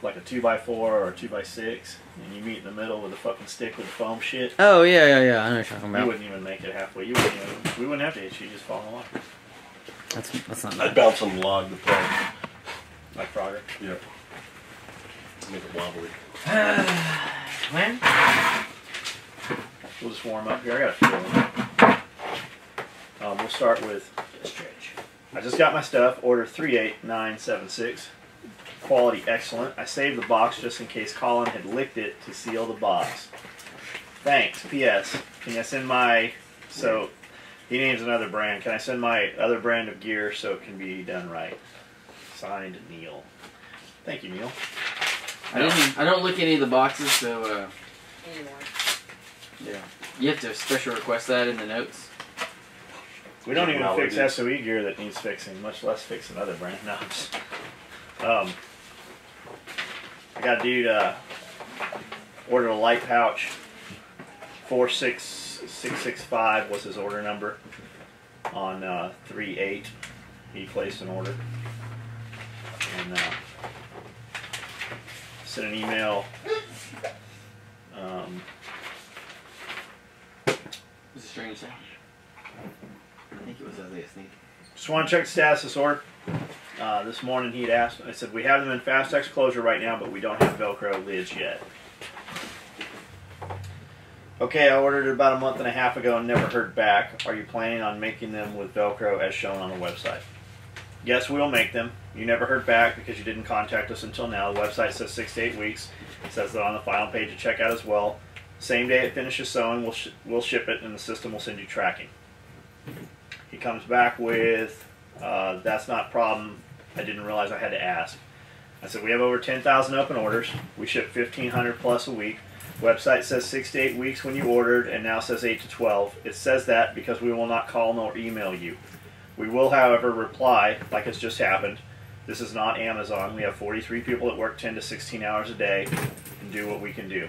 like a 2x4 or a 2x6, and you meet in the middle with a fucking stick with the foam shit. Oh yeah. I know what you're talking about. You wouldn't even make it halfway. You wouldn't even, we wouldn't have to hit you. Just fall in the water. That's not I'd bad. bounce on the log to play. Like Frogger. Yeah. Make it wobbly. When? We'll just warm up here. I got a feeling. We'll start with Stretch. I just got my stuff. Order 38976. Quality excellent. I saved the box just in case Colin had licked it to seal the box. Thanks. P.S. Can I send my... So, he names another brand. Can I send my other brand of gear so it can be done right? Signed, Neil. Thank you, Neil. I don't lick any of the boxes, so Anymore. yeah. You have to special request that in the notes. We don't even Technology. fix SOE gear that needs fixing, much less fix another brand. No, I'm just, I got a dude ordered a light pouch. 46665 was his order number. On 3/8, he placed an order, and sent an email. It was a strange sound. I think it was Isaiah sneezing. Just want to check the status of this order. This morning he'd asked, I said, we have them in fast X closure right now, but we don't have Velcro lids yet. Okay, I ordered it about a month and a half ago and never heard back. Are you planning on making them with Velcro as shown on the website? Yes, we'll make them. You never heard back because you didn't contact us until now. The website says 6 to 8 weeks. It says that on the final page to check out as well. Same day it finishes sewing, we'll ship it and the system will send you tracking. He comes back with, that's not a problem. I didn't realize I had to ask. I said, we have over 10,000 open orders. We ship 1,500 plus a week. Website says 6 to 8 weeks when you ordered and now says 8 to 12. It says that because we will not call nor email you. We will, however, reply like it's just happened. This is not Amazon. We have 43 people that work 10 to 16 hours a day and do what we can do.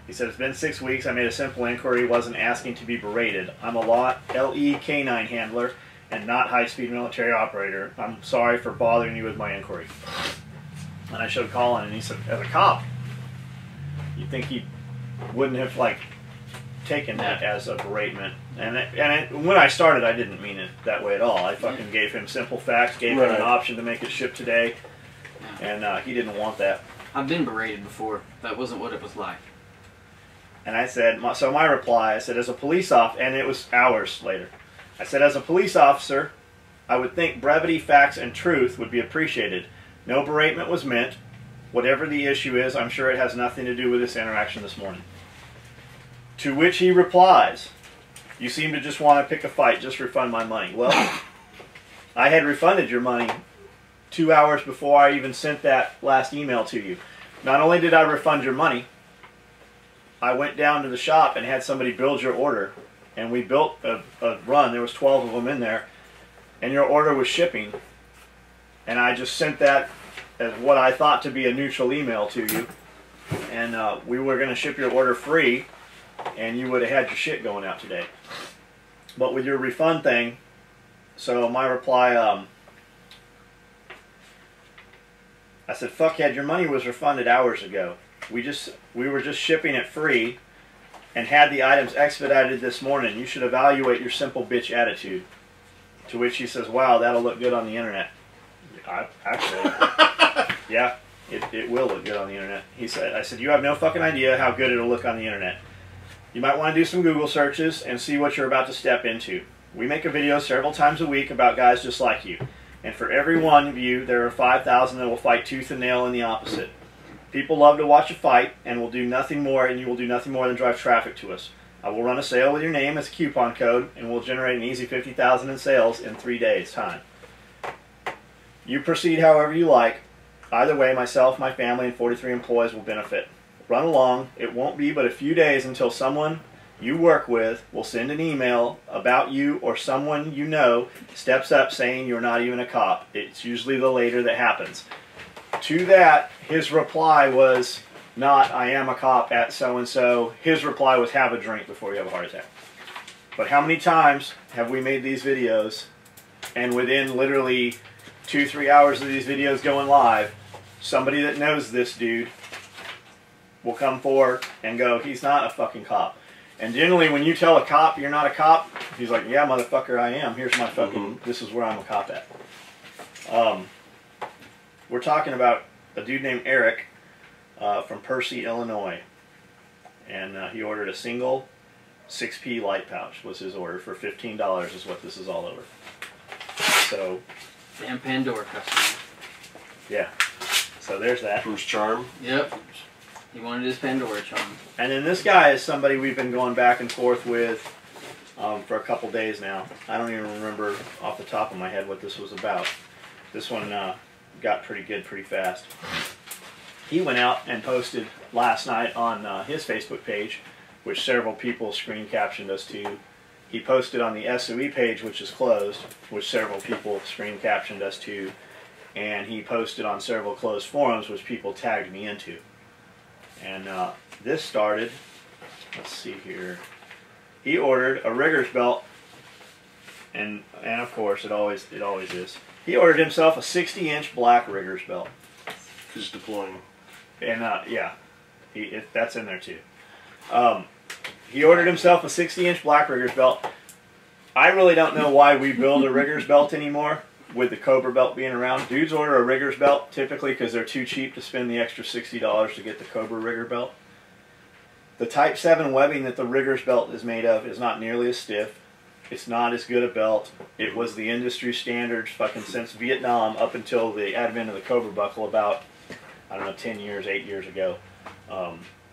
He said, it's been 6 weeks. I made a simple inquiry. Wasn't asking to be berated. I'm a LE K9 handler and not high-speed military operator. I'm sorry for bothering you with my inquiry. And I showed Colin, and he said, as a cop, you'd think he wouldn't have, like, taken that as a beratement. And when I started, I didn't mean it that way at all. I fucking gave him simple facts, gave him an option to make it ship today, and he didn't want that. I've been berated before. That wasn't what it was like. And I said, so my reply, I said, as a police officer, and it was hours later, I said, as a police officer, I would think brevity, facts, and truth would be appreciated. No beratement was meant. Whatever the issue is, I'm sure it has nothing to do with this interaction this morning. To which he replies, you seem to just want to pick a fight, just refund my money. Well, I had refunded your money 2 hours before I even sent that last email to you. Not only did I refund your money, I went down to the shop and had somebody build your order, and we built a run. There was 12 of them in there, and your order was shipping, and I just sent that as what I thought to be a neutral email to you, and we were going to ship your order free, and you would have had your shit going out today. But with your refund thing, so my reply, I said, fuckhead, your money was refunded hours ago. We were just shipping it free and had the items expedited this morning. You should evaluate your simple bitch attitude. To which he says, wow, that'll look good on the internet. Actually, yeah, it will look good on the internet. He said, I said, you have no fucking idea how good it'll look on the internet. You might want to do some Google searches and see what you're about to step into. We make a video several times a week about guys just like you. And for every one of you, there are 5,000 that will fight tooth and nail in the opposite. People love to watch a fight and will do nothing more, and you will do nothing more than drive traffic to us. I will run a sale with your name as a coupon code, and we'll generate an easy 50,000 in sales in 3 days' time. You proceed however you like. Either way, myself, my family, and 43 employees will benefit. Run along. It won't be but a few days until someone you work with will send an email about you, or someone you know steps up saying you're not even a cop. It's usually the later that happens. To that, his reply was not, I am a cop at so-and-so. His reply was, have a drink before you have a heart attack. But how many times have we made these videos, and within literally 2-3 hours of these videos going live, somebody that knows this dude will come forward and go, he's not a fucking cop. And generally, when you tell a cop you're not a cop, he's like, yeah, motherfucker, I am. Here's my fucking, this is where I'm a cop at. We're talking about a dude named Eric from Percy, Illinois. And he ordered a single 6P light pouch was his order for $15 is what this is all over. So, Damn Pandora customer. yeah. So there's that. First charm. Yep. He wanted his Pandora charm. And then this guy is somebody we've been going back and forth with for a couple days now. I don't even remember off the top of my head what this was about. This one got pretty good pretty fast. He went out and posted last night on his Facebook page, which several people screen captioned us to. He posted on the SOE page, which is closed, which several people screen captioned us to. And he posted on several closed forums, which people tagged me into. And this started, let's see here. He ordered a rigger's belt, and of course it always is. He ordered himself a 60-inch black rigger's belt. He's deploying. And yeah, that's in there too. He ordered himself a 60-inch black rigger's belt. I really don't know why we build a rigger's belt anymore with the Cobra belt being around. Dudes order a rigger's belt typically because they're too cheap to spend the extra $60 to get the Cobra rigger belt. The Type 7 webbing that the rigger's belt is made of is not nearly as stiff. It's not as good a belt. It was the industry standard fucking since Vietnam up until the advent of the Cobra buckle about, I don't know, 10 years, 8 years ago,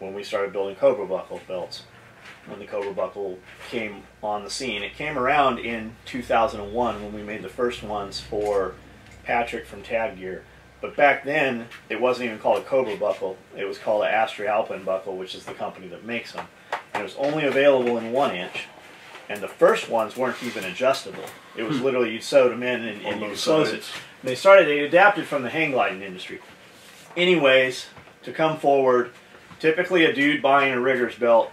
when we started building Cobra buckle belts. When the Cobra buckle came on the scene. It came around in 2001 when we made the first ones for Patrick from Tab Gear. But back then, it wasn't even called a Cobra buckle. It was called an Astrea Alpine buckle, which is the company that makes them. And it was only available in 1-inch. And the first ones weren't even adjustable. It was literally, you sewed them in and you could close it. And they adapted from the hang gliding industry. Anyways, to come forward, typically a dude buying a rigger's belt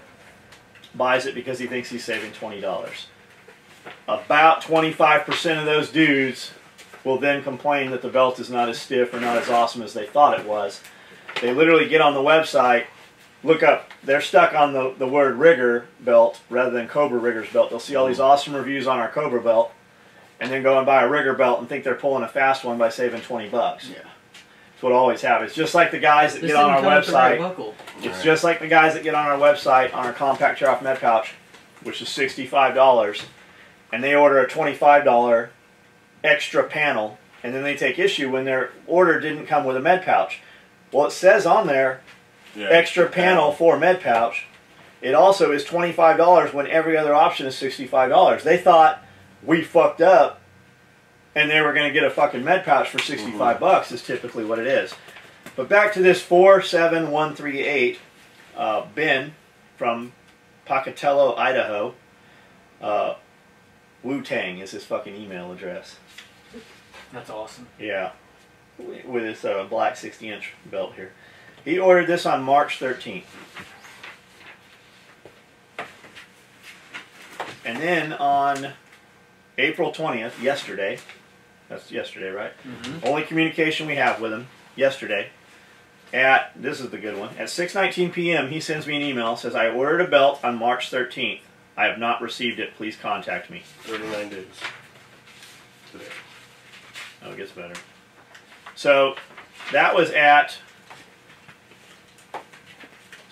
buys it because he thinks he's saving $20. About 25% of those dudes will then complain that the belt is not as stiff or not as awesome as they thought it was. They literally get on the website, look up, they're stuck on the word rigger belt rather than Cobra rigger's belt. They'll see all these awesome reviews on our Cobra belt and then go and buy a rigger belt and think they're pulling a fast one by saving 20 bucks. Yeah. That's what always happens. Just like the guys that get on our website. It's just like the guys that get on our website on our compact tear-off med pouch, which is $65, and they order a $25 extra panel, and then they take issue when their order didn't come with a med pouch. Well, it says on there, extra panel for med pouch. It also is $25 when every other option is $65. They thought we fucked up and they were going to get a fucking med pouch for 65 bucks is typically what it is. But back to this 47138 Ben from Pocatello, Idaho. Wu-Tang is his fucking email address. That's awesome. Yeah. With his black 60-inch belt here. He ordered this on March 13th. And then on April 20th, yesterday, that's yesterday, right? Only communication we have with him, yesterday, at, this is the good one, at 6:19 p.m. he sends me an email, says, I ordered a belt on March 13th. I have not received it. Please contact me. 39 days. Today. Oh, it gets better. So, that was at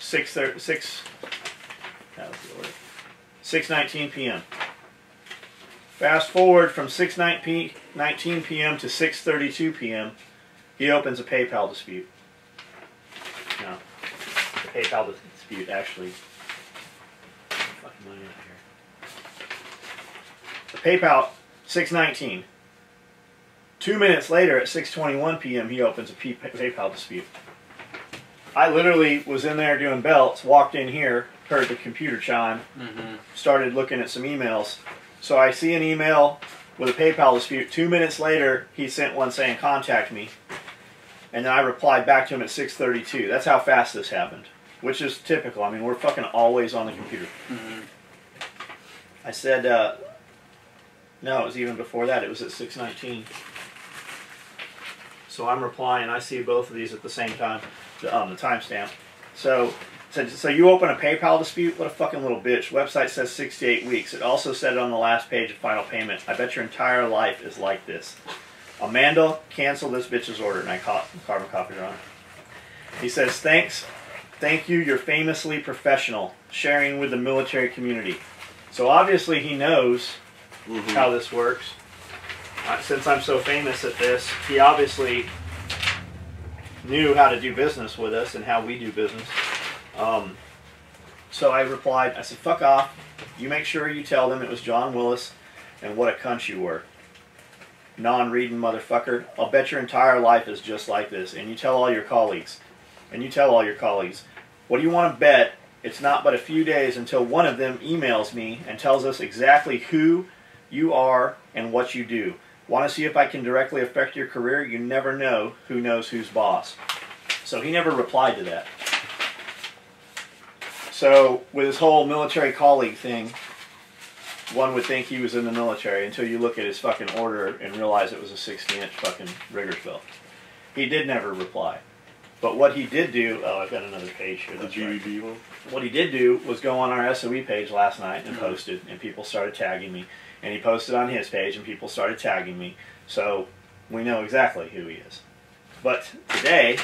6:19 p.m. Fast forward from 6:19 p.m. to 6:32 p.m. He opens a PayPal dispute. No, the PayPal dispute actually. Fucking money out here. The PayPal 6:19. 2 minutes later, at 6:21 p.m., he opens a PayPal dispute. I literally was in there doing belts, walked in here, heard the computer chime, started looking at some emails. So I see an email with a PayPal dispute. 2 minutes later, he sent one saying, contact me. And then I replied back to him at 6:32. That's how fast this happened, which is typical. I mean, we're fucking always on the computer. I said, no, it was even before that. It was at 6:19. So I'm replying. I see both of these at the same time, the timestamp. So you open a PayPal dispute? What a fucking little bitch. Website says 68 weeks. It also said it on the last page of final payment. I bet your entire life is like this. Amanda, cancel this bitch's order. And I carbon copied her on. He says, thank you, you're famously professional, sharing with the military community. So obviously he knows how this works. Since I'm so famous at this, he obviously knew how to do business with us and how we do business. So I replied, I said, fuck off. You make sure you tell them it was John Willis and what a cunt you were. Non-reading motherfucker. I'll bet your entire life is just like this. And you tell all your colleagues. What do you want to bet? It's not but a few days until one of them emails me and tells us exactly who you are and what you do. Want to see if I can directly affect your career? You never know who knows who's boss. So he never replied to that. So with his whole military colleague thing, one would think he was in the military until you look at his fucking order and realize it was a 60-inch fucking rigger's belt. He did never reply. But what he did do, oh, I've got another page here. The GBB one? What he did do was go on our SOE page last night and posted, and people started tagging me. And he posted on his page, and people started tagging me. So we know exactly who he is. But today,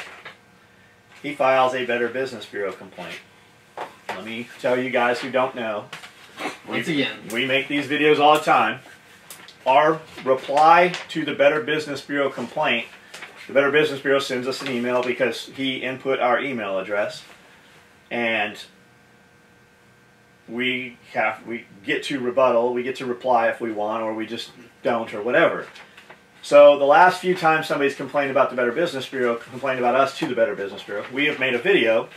he files a Better Business Bureau complaint. Let me tell you guys who don't know. Once again, we make these videos all the time. Our reply to the Better Business Bureau complaint, the Better Business Bureau sends us an email because he input our email address, and we get to rebuttal, we get to reply if we want, or we just don't, or whatever. So the last few times somebody's complained about the Better Business Bureau, complained about us to the Better Business Bureau, we have made a video,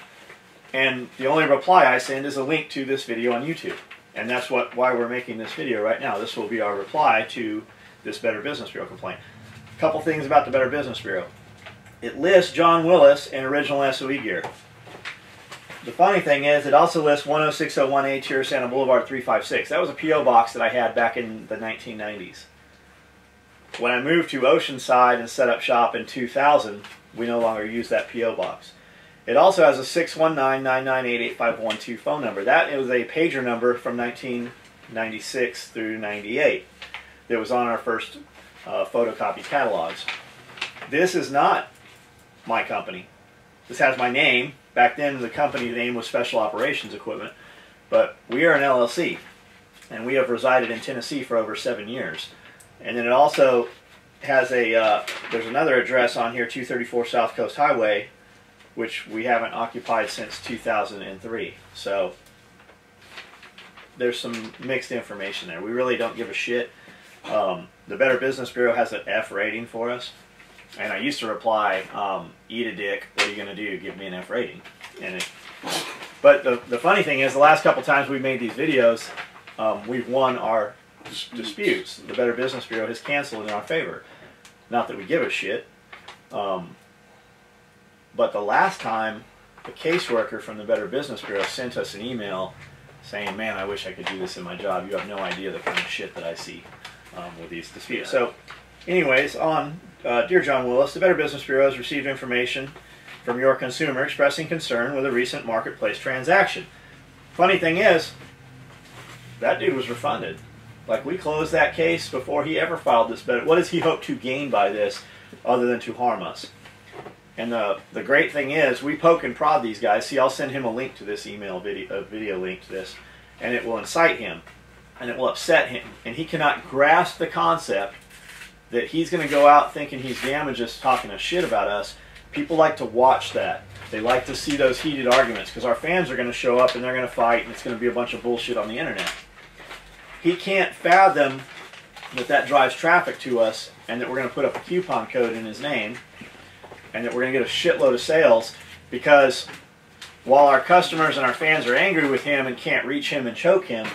and the only reply I send is a link to this video on YouTube. And that's why we're making this video right now. This will be our reply to this Better Business Bureau complaint. A couple things about the Better Business Bureau. It lists John Willis and original SOE gear. The funny thing is, it also lists 10601A Tier Santa Boulevard 356. That was a P.O. box that I had back in the 1990s. When I moved to Oceanside and set up shop in 2000, we no longer use that P.O. box. It also has a 619-998-8512 phone number. That was a pager number from 1996 through 98. That was on our first photocopy catalogs. This is not my company. This has my name. Back then the company name was Special Operations Equipment, but we are an LLC, and we have resided in Tennessee for over 7 years. And then it also has a, there's another address on here, 234 South Coast Highway, which we haven't occupied since 2003. So there's some mixed information there. We really don't give a shit. The Better Business Bureau has an F rating for us. And I used to reply, eat a dick, what are you going to do? Give me an F rating. But the funny thing is, the last couple times we've made these videos, we've won our disputes. The Better Business Bureau has canceled in our favor. Not that we give a shit. But the last time, the caseworker from the Better Business Bureau sent us an email saying, man, I wish I could do this in my job. You have no idea the kind of shit that I see with these disputes. So anyways, Dear John Willis, the Better Business Bureau has received information from your consumer expressing concern with a recent marketplace transaction. Funny thing is, that dude was refunded. Like, we closed that case before he ever filed this. What does he hope to gain by this other than to harm us? And the great thing is, we poke and prod these guys. See, I'll send him a link to this email, a video link to this, and it will incite him, and it will upset him. And he cannot grasp the concept that he's going to go out thinking he's damaged us, talking a shit about us. People like to watch that. They like to see those heated arguments, because our fans are going to show up and they're going to fight, and it's going to be a bunch of bullshit on the internet. He can't fathom that that drives traffic to us, and that we're going to put up a coupon code in his name, and that we're going to get a shitload of sales, because while our customers and our fans are angry with him and can't reach him and choke him,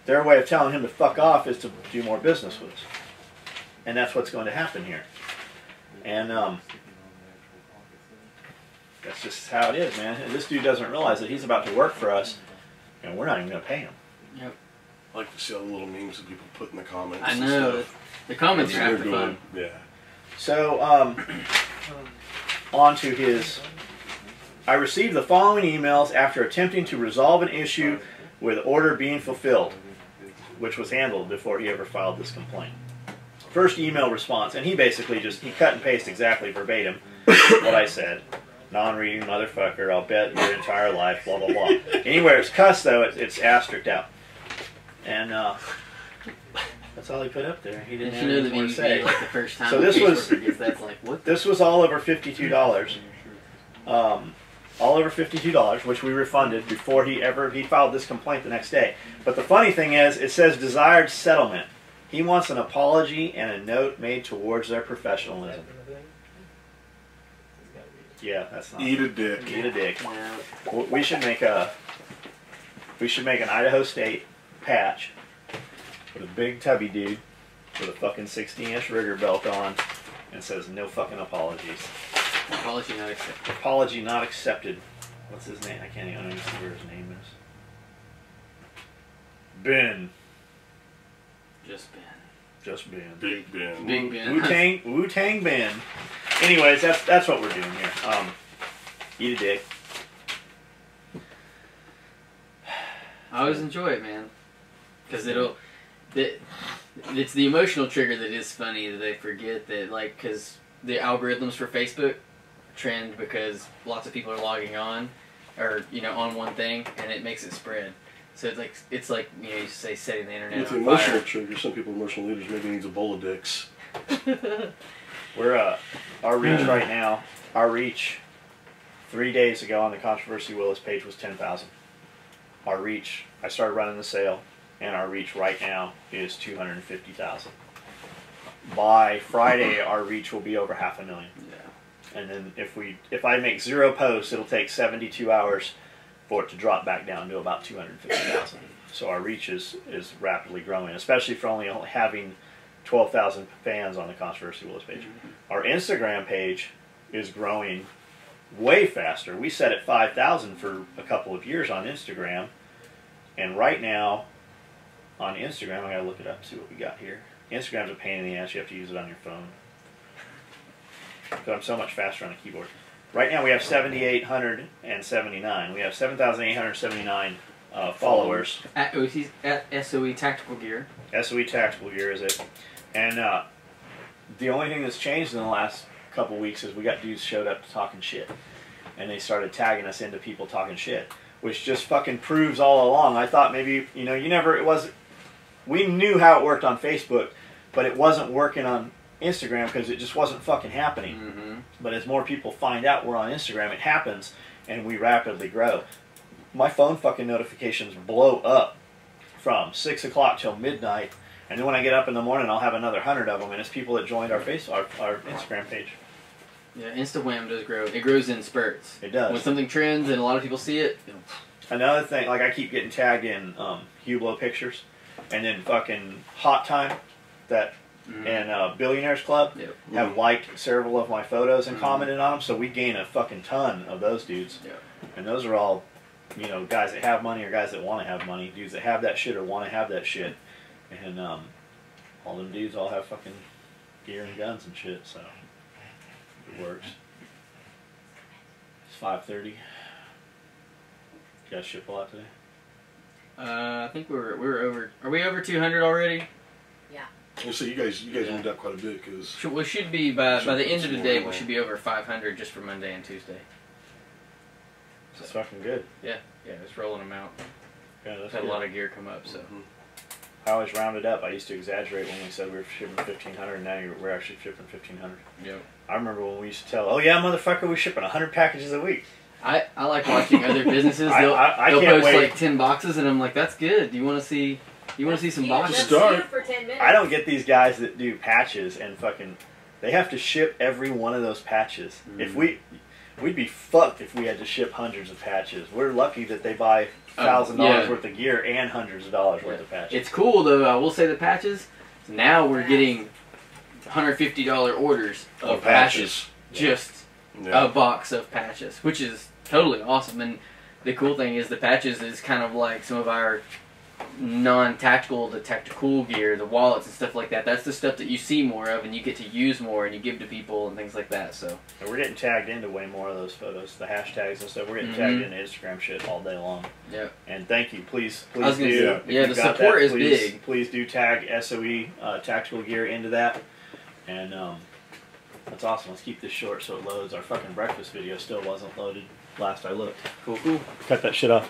their way of telling him to fuck off is to do more business with us. And that's what's going to happen here. And that's just how it is, man. And this dude doesn't realize that he's about to work for us, and we're not even going to pay him. Yep. I like to see all the little memes that people put in the comments. I know. And stuff. The comments are They're after fun. Yeah. So, on to his... I received the following emails after attempting to resolve an issue with order being fulfilled, which was handled before he ever filed this complaint. First email response, and he basically just, he cut and pasted exactly verbatim what I said. Non-reading motherfucker, I'll bet your entire life, blah, blah, blah. Anywhere it's cuss, though, it's asterisked out. And that's all he put up there. He didn't have anything more to say. Like the first time So this was, that's like, what this was all over $52. All over $52, which we refunded before he filed this complaint the next day. But the funny thing is, it says desired settlement. He wants an apology and a note made towards their professionalism. Yeah, that's not. Eat a dick. Eat a dick. Yeah. We should make an Idaho State patch with a big tubby dude with a fucking 16-inch rigger belt on and says no fucking apologies. Apology not accepted. Apology not accepted. What's his name? I can't even see where his name is. Ben. Just Ben. Just Ben. Big Ben. Big Ben. Wu-Tang Ben. Anyways, that's what we're doing here. Eat a dick. I always enjoy it, man. Because it's the emotional trigger that is funny that they forget that, like, because the algorithms for Facebook trend because lots of people are logging on, or on one thing, and it makes it spread. So it's like you say setting the internet With the on emotional fire. trigger, some people, emotional leaders, maybe needs a bowl of dicks. We're our reach right now. Our reach 3 days ago on the Controversy Willis page was 10,000. Our reach, I started running the sale, and our reach right now is 250,000. By Friday, our reach will be over 500,000. Yeah. And then if I make 0 posts, it'll take 72 hours for it to drop back down to about 250,000. So our reach is rapidly growing, especially for only having 12,000 fans on the Controversy Willis page. Our Instagram page is growing way faster. We set at 5,000 for a couple of years on Instagram, and right now on Instagram, I gotta look it up, see what we got here. Instagram's a pain in the ass. You have to use it on your phone because I'm so much faster on the keyboard. Right now we have 7,879. We have 7,879 followers. At SOE Tactical Gear. SOE Tactical Gear is it. And the only thing that's changed in the last couple weeks is we got dudes showed up talking shit. And they started tagging us into people talking shit. Which just fucking proves all along. I thought maybe, we knew how it worked on Facebook, but it wasn't working on Instagram because it just wasn't fucking happening. Mm-hmm. But as more people find out we're on Instagram, it happens, and we rapidly grow. My phone fucking notifications blow up from 6 o'clock till midnight, and then when I get up in the morning, I'll have another 100 of them, and it's people that joined our Instagram page. Yeah, Instagram does grow. It grows in spurts. It does. When something trends and a lot of people see it. Another thing, like I keep getting tagged in Hublot pictures, and then fucking Hot Time, that and Billionaires Club have liked several of my photos and commented on them, so we gain a fucking ton of those dudes. Yep. And those are all, guys that have money or guys that want to have money, dudes that have that shit or want to have that shit, and all them dudes all have fucking gear and guns and shit, so it works. It's 5:30. You guys ship a lot today? I think we're over. Are we over 200 already? So you guys moved up quite a bit because We should be by the end of the day. We should be over 500 just for Monday and Tuesday. That's fucking good. Yeah, it's rolling them out. Yeah, that's Had good. a lot of gear come up, so. I always rounded up. I used to exaggerate when we said we were shipping 1,500. Now we're actually shipping 1,500. Yep. I remember when we used to tell, "Oh yeah, motherfucker, we're shipping 100 packages a week." I like watching other businesses. I They'll can't post wait. like 10 boxes, and I'm like, "That's good. Do you want to see? You want to see some boxes?" Start. For 10 minutes. I don't get these guys that do patches and fucking. They have to ship every one of those patches. If we'd be fucked if we had to ship hundreds of patches. We're lucky that they buy $1,000 worth of gear and hundreds of dollars worth of patches. It's cool though. I will say the patches. Now we're getting $150 orders of patches. Just a box of patches, which is totally awesome. And the cool thing is the patches is kind of like some of our non-tactical to tactical gear, the wallets and stuff like that. That's the stuff that you see more of and you get to use more and you give to people and things like that. So and we're getting tagged into way more of those photos, the hashtags and stuff. We're getting tagged into Instagram shit all day long. Yep. And thank you. Please I was gonna do. say, If yeah, you've the got support that, is big. Please do tag SOE tactical gear into that. And that's awesome. Let's keep this short so it loads. Our fucking breakfast video still wasn't loaded last I looked. Cool. Cut that shit off.